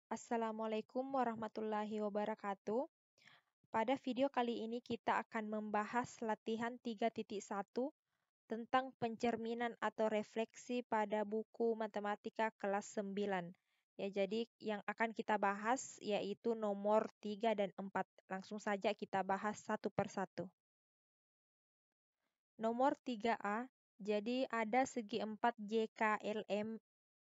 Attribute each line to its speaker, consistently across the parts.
Speaker 1: Assalamualaikum warahmatullahi wabarakatuh. Pada video kali ini kita akan membahas latihan 3.1 tentang pencerminan atau refleksi pada buku matematika kelas 9. Ya, jadi yang akan kita bahas yaitu nomor 3 dan 4. Langsung saja kita bahas satu persatu. Nomor 3A, jadi ada segi 4 JKLM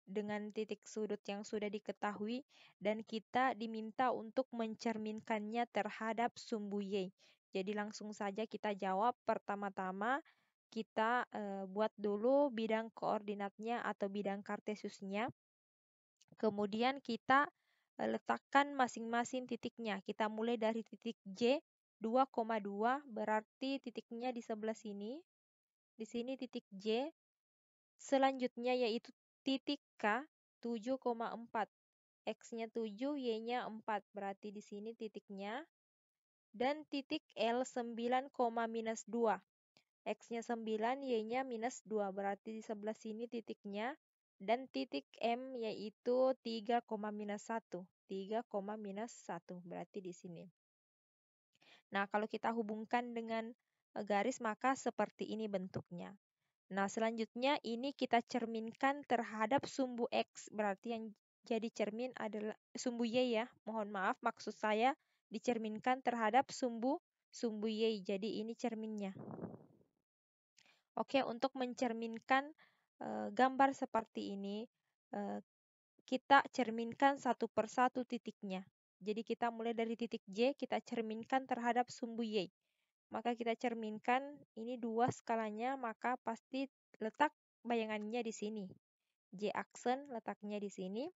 Speaker 1: dengan titik sudut yang sudah diketahui dan kita diminta untuk mencerminkannya terhadap sumbu Y. Jadi langsung saja kita jawab. Pertama-tama kita buat dulu bidang koordinatnya atau bidang kartesiusnya. Kemudian kita letakkan masing-masing titiknya. Kita mulai dari titik J 2,2 berarti titiknya di sebelah sini. Di sini titik J. Selanjutnya yaitu titik K 7,4. X-nya 7, Y-nya 4. Berarti di sini titiknya. Dan titik L 9,-2. X-nya 9, Y-nya -2. Berarti di sebelah sini titiknya. Dan titik M yaitu 3,-1. 3,-1. Berarti di sini. Nah, kalau kita hubungkan dengan garis maka seperti ini bentuknya. Nah, selanjutnya ini kita cerminkan terhadap sumbu X. Berarti yang jadi cermin adalah sumbu Y ya. Mohon maaf, maksud saya dicerminkan terhadap sumbu Y. Jadi ini cerminnya. Oke, untuk mencerminkan gambar seperti ini, kita cerminkan satu persatu titiknya. Jadi kita mulai dari titik J, kita cerminkan terhadap sumbu Y. Maka kita cerminkan ini 2 skalanya, maka pasti letak bayangannya di sini. J aksen letaknya di sini.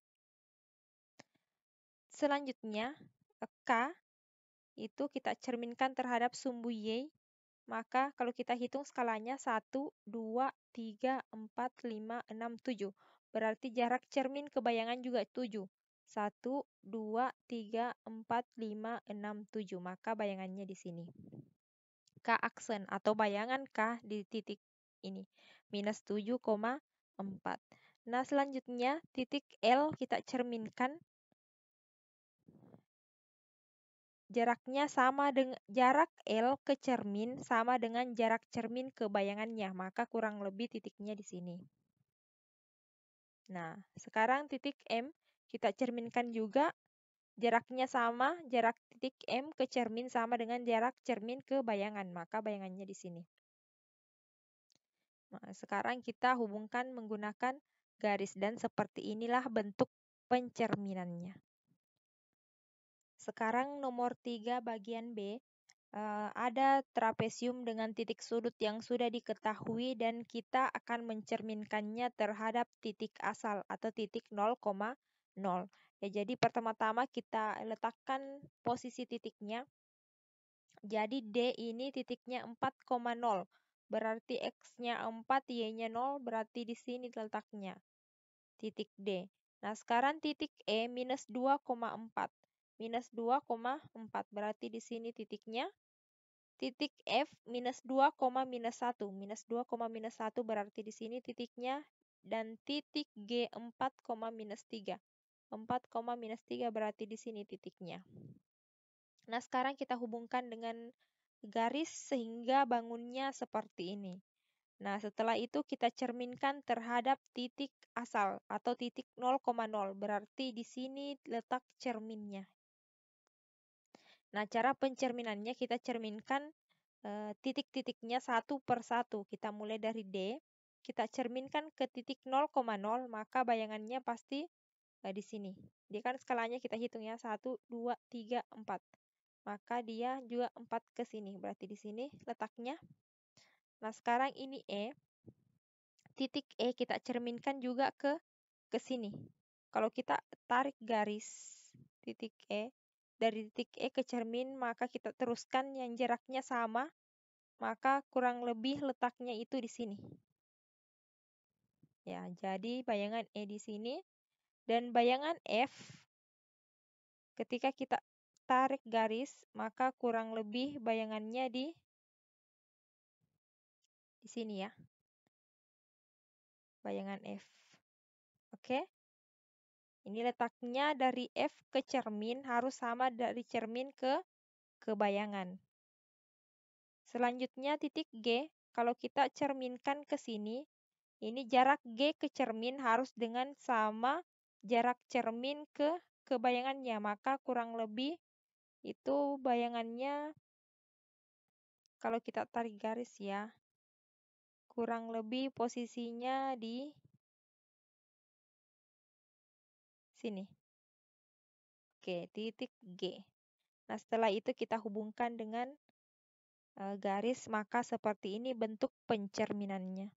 Speaker 1: Selanjutnya K itu kita cerminkan terhadap sumbu Y. Maka kalau kita hitung skalanya 1, 2, 3, 4, 5, 6, 7. Berarti jarak cermin ke bayangan juga 7. 1, 2, 3, 4, 5, 6, 7. Maka bayangannya di sini. K aksen atau bayangan K di titik ini -7,4. Nah, selanjutnya titik L kita cerminkan jaraknya sama dengan jarak L ke cermin sama dengan jarak cermin ke bayangannya, maka kurang lebih titiknya di sini. Nah, sekarang titik M kita cerminkan juga jaraknya sama, jarak titik M ke cermin sama dengan jarak cermin ke bayangan, maka bayangannya di sini. Nah, sekarang kita hubungkan menggunakan garis dan seperti inilah bentuk pencerminannya. Sekarang nomor 3 bagian B, ada trapesium dengan titik sudut yang sudah diketahui dan kita akan mencerminkannya terhadap titik asal atau titik 0,0. Ya, jadi pertama-tama kita letakkan posisi titiknya. Jadi D ini titiknya 4,0. Berarti X-nya 4, Y-nya 0, berarti di sini letaknya. Titik D. Nah, sekarang titik E -2,4. -2,4 berarti di sini titiknya. Titik F -2,-1. -2,-1 berarti di sini titiknya. Dan titik G 4,-3. 4,-3 berarti di sini titiknya. Nah, sekarang kita hubungkan dengan garis sehingga bangunnya seperti ini. Nah, setelah itu kita cerminkan terhadap titik asal atau titik 0,0. Berarti di sini letak cerminnya. Nah, cara pencerminannya kita cerminkan titik-titiknya satu per satu. Kita mulai dari D, kita cerminkan ke titik 0,0, maka bayangannya pasti di sini. Dia kan skalanya kita hitung ya, 1, 2, 3, 4. Maka dia juga 4 ke sini, berarti di sini letaknya. Nah, sekarang ini E. Titik E kita cerminkan juga ke sini. Kalau kita tarik garis titik E, dari titik E ke cermin, maka kita teruskan yang jaraknya sama, maka kurang lebih letaknya itu di sini. Ya, jadi bayangan E di sini dan bayangan F ketika kita tarik garis, maka kurang lebih bayangannya di sini ya. Bayangan F. Oke? Ini letaknya dari F ke cermin harus sama dari cermin ke bayangan. Selanjutnya titik G, kalau kita cerminkan ke sini, ini jarak G ke cermin harus dengan sama jarak cermin ke bayangannya. Maka kurang lebih itu bayangannya, kalau kita tarik garis ya, kurang lebih posisinya di sini. Oke, titik G. Nah, setelah itu kita hubungkan dengan garis, maka seperti ini bentuk pencerminannya.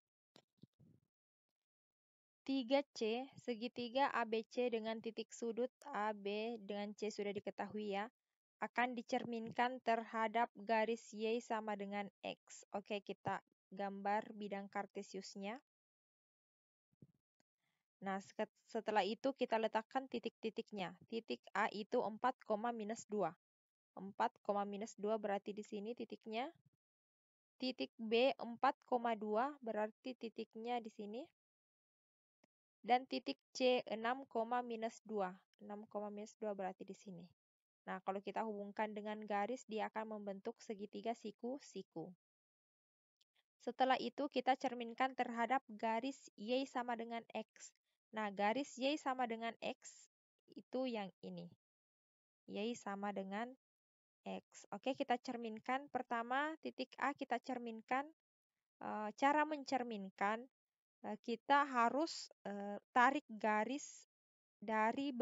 Speaker 1: 3C, segitiga ABC dengan titik sudut AB dengan C sudah diketahui ya, akan dicerminkan terhadap garis Y sama dengan X. Oke, kita gambar bidang kartesiusnya. Nah, setelah itu kita letakkan titik-titiknya. Titik A itu 4, minus 2. 4, minus 2 berarti di sini titiknya. Titik B 4,2 berarti titiknya di sini. Dan titik C 6, minus 2. 6, minus 2 berarti di sini. Nah, kalau kita hubungkan dengan garis, dia akan membentuk segitiga siku-siku. Setelah itu kita cerminkan terhadap garis Y sama dengan X. Nah, garis Y sama dengan X itu yang ini. Y sama dengan X. Oke, kita cerminkan. Pertama, titik A kita cerminkan. Cara mencerminkan, kita harus tarik garis dari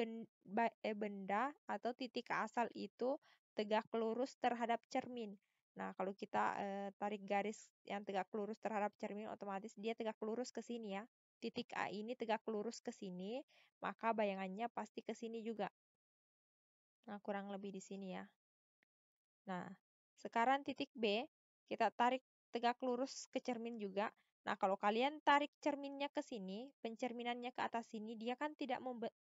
Speaker 1: benda atau titik asal itu tegak lurus terhadap cermin. Nah, kalau kita tarik garis yang tegak lurus terhadap cermin, otomatis dia tegak lurus ke sini ya. Titik A ini tegak lurus ke sini, maka bayangannya pasti ke sini juga. Nah, kurang lebih di sini ya. Nah, sekarang titik B, kita tarik tegak lurus ke cermin juga. Nah, kalau kalian tarik cerminnya ke sini, pencerminannya ke atas sini, dia kan tidak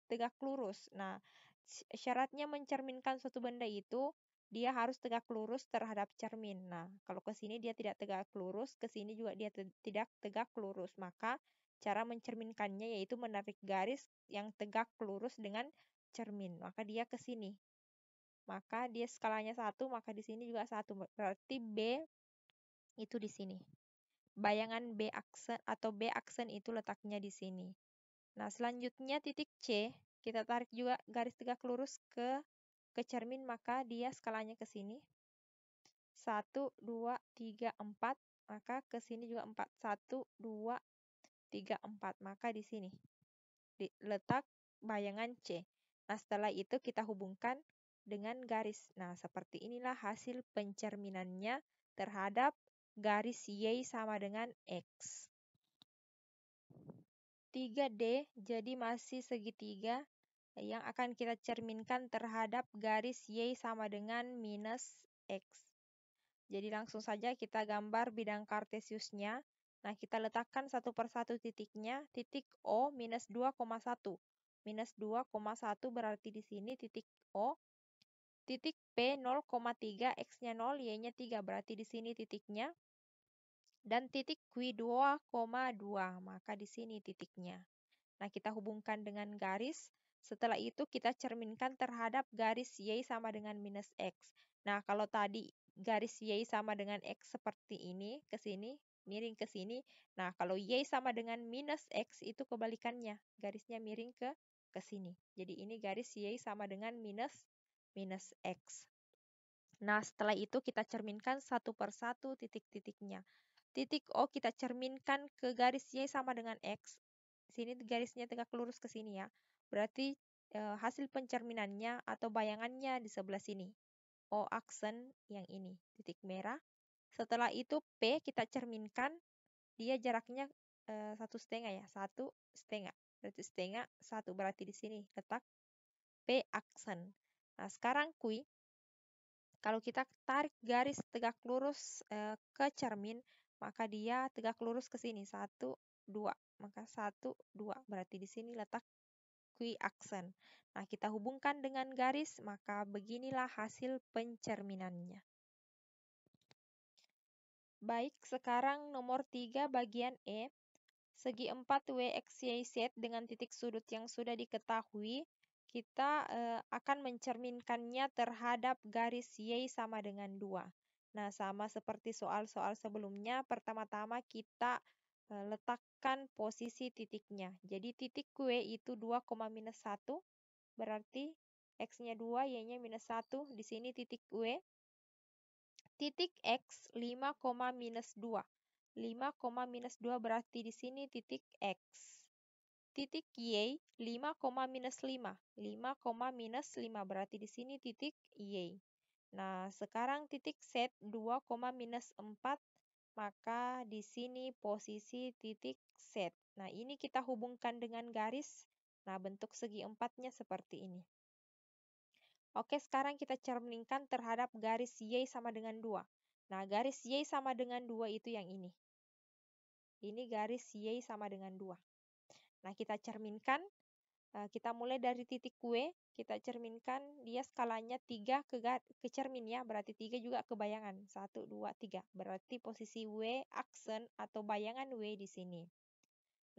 Speaker 1: tegak lurus. Nah, syaratnya mencerminkan suatu benda itu, dia harus tegak lurus terhadap cermin. Nah, kalau ke sini dia tidak tegak lurus, ke sini juga dia tidak tegak lurus. Maka, cara mencerminkannya yaitu menarik garis yang tegak lurus dengan cermin. Maka dia ke sini. Maka dia skalanya 1, maka di sini juga 1. Berarti B itu di sini. Bayangan B aksen atau B aksen itu letaknya di sini. Nah, selanjutnya titik C, kita tarik juga garis tegak lurus ke cermin, maka dia skalanya ke sini. 1, 2, 3, 4, maka ke sini juga 4. 1, 2, 3, 4. Maka di sini letak bayangan C. Nah, setelah itu kita hubungkan dengan garis. Nah, seperti inilah hasil pencerminannya terhadap garis Y sama dengan X. 3D jadi masih segitiga yang akan kita cerminkan terhadap garis Y sama dengan minus X. Jadi langsung saja kita gambar bidang kartesiusnya. Nah, kita letakkan satu persatu titiknya. Titik O minus 2,1. Minus 2,1 berarti di sini titik O. Titik P 0,3, X-nya 0, Y-nya 3. Berarti di sini titiknya. Dan titik Q 2,2. Maka di sini titiknya. Nah, kita hubungkan dengan garis. Setelah itu kita cerminkan terhadap garis Y sama dengan minus X. Nah, kalau tadi garis Y sama dengan X seperti ini, ke sini, miring ke sini. Nah, kalau Y sama dengan minus X itu kebalikannya. Garisnya miring ke sini. Jadi ini garis Y sama dengan minus X. Nah, setelah itu kita cerminkan satu persatu titik-titiknya. Titik O kita cerminkan ke garis Y sama dengan X. Sini garisnya tegak lurus ke sini ya. Berarti hasil pencerminannya atau bayangannya di sebelah sini. O aksen yang ini, titik merah. Setelah itu P kita cerminkan, dia jaraknya 1,5 ya, 1,5. Berarti setengah 1, berarti di sini letak P aksen. Nah, sekarang Q, kalau kita tarik garis tegak lurus ke cermin, maka dia tegak lurus ke sini 1, 2. Maka 1, 2. Berarti di sini letak Q aksen. Nah, kita hubungkan dengan garis, maka beginilah hasil pencerminannya. Baik, sekarang nomor 3 bagian E. segi 4 W, X, Y, Z dengan titik sudut yang sudah diketahui, kita akan mencerminkannya terhadap garis Y sama dengan 2. Nah, sama seperti soal-soal sebelumnya, pertama-tama kita letakkan posisi titiknya. Jadi titik W itu 2, minus 1, berarti X-nya 2, Y-nya minus 1, di sini titik W. Titik X 5, minus 2. 5, minus 2 berarti di sini titik X. Titik Y 5, minus 5. 5, minus 5 berarti di sini titik Y. Nah, sekarang titik Z 2, minus 4, maka di sini posisi titik Z. Nah, ini kita hubungkan dengan garis. Nah, bentuk segi empatnya seperti ini. Oke, sekarang kita cerminkan terhadap garis Y sama dengan 2. Nah, garis Y sama dengan 2 itu yang ini. Ini garis Y sama dengan 2. Nah, kita cerminkan. Kita mulai dari titik W, kita cerminkan dia skalanya 3 ke cermin ya, berarti 3 juga ke bayangan. 1, 2, 3. Berarti posisi W aksen atau bayangan W di sini.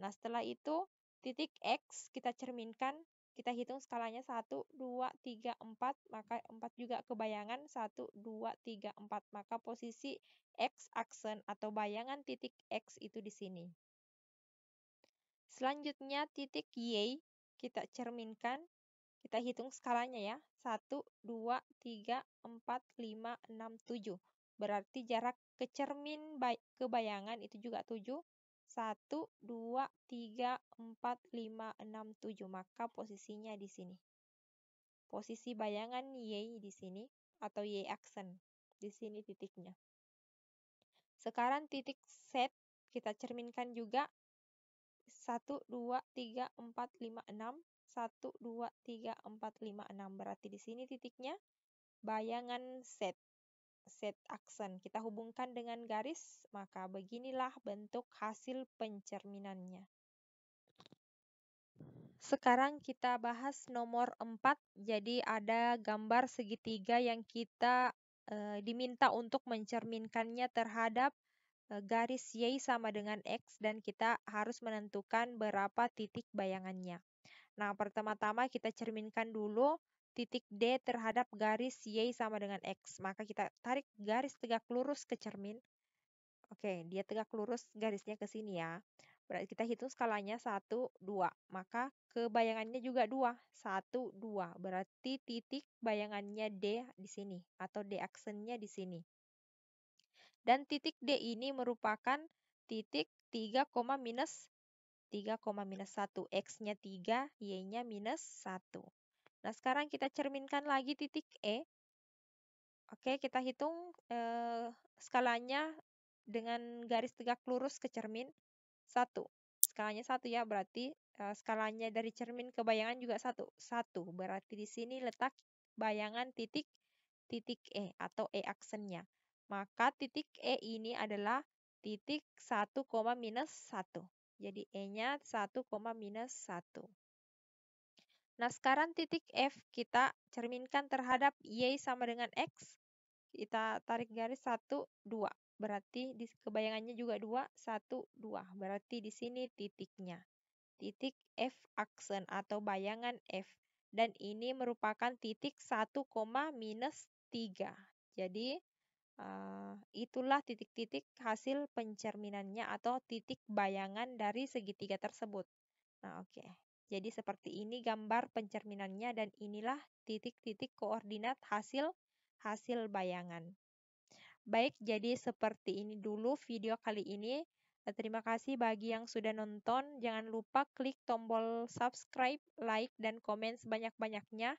Speaker 1: Nah, setelah itu titik X kita cerminkan, kita hitung skalanya 1, 2, 3, 4, maka 4 juga ke bayangan 1, 2, 3, 4. Maka posisi X aksen atau bayangan titik X itu di sini. Selanjutnya titik Y kita cerminkan, kita hitung skalanya ya. 1, 2, 3, 4, 5, 6, 7. Berarti jarak ke cermin ke bayangan itu juga 7. 1, 2, 3, 4, 5, 6, 7. Maka posisinya di sini. Posisi bayangan Y di sini atau Y aksen. Di sini titiknya. Sekarang titik Z kita cerminkan juga. 1, 2, 3, 4, 5, 6. 1, 2, 3, 4, 5, 6. Berarti di sini titiknya bayangan Z. Z aksen. Kita hubungkan dengan garis, maka beginilah bentuk hasil pencerminannya. Sekarang kita bahas nomor 4. Jadi ada gambar segitiga yang kita diminta untuk mencerminkannya terhadap garis Y sama dengan X dan kita harus menentukan berapa titik bayangannya. Nah, pertama-tama kita cerminkan dulu titik D terhadap garis Y sama dengan X. Maka kita tarik garis tegak lurus ke cermin. Oke, dia tegak lurus garisnya ke sini ya. Berarti kita hitung skalanya 1, 2. Maka ke bayangannya juga 2. 1, 2. Berarti titik bayangannya D di sini. Atau D aksennya di sini. Dan titik D ini merupakan titik 3, minus 3, minus 1. X-nya 3, Y-nya minus 1. Nah, sekarang kita cerminkan lagi titik E. Oke, kita hitung skalanya dengan garis tegak lurus ke cermin. 1. Skalanya 1 ya, berarti skalanya dari cermin ke bayangan juga 1. 1. Berarti di sini letak bayangan titik E atau E aksennya. Maka titik E ini adalah titik 1, minus 1. Jadi E-nya 1, minus 1. Nah, sekarang titik F kita cerminkan terhadap Y sama dengan X. Kita tarik garis 1, 2. Berarti di kebayangannya juga 2, 1, 2. Berarti di sini titiknya. Titik F aksen atau bayangan F. Dan ini merupakan titik 1, minus 3. Jadi itulah titik-titik hasil pencerminannya atau titik bayangan dari segitiga tersebut. Nah, oke. Jadi seperti ini gambar pencerminannya dan inilah titik-titik koordinat hasil bayangan. Baik, jadi seperti ini dulu video kali ini. Terima kasih bagi yang sudah nonton. Jangan lupa klik tombol subscribe, like, dan komen sebanyak-banyaknya.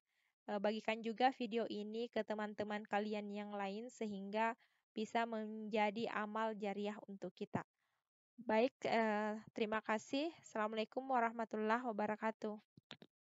Speaker 1: Bagikan juga video ini ke teman-teman kalian yang lain sehingga bisa menjadi amal jariah untuk kita. Baik, terima kasih. Assalamualaikum warahmatullahi wabarakatuh.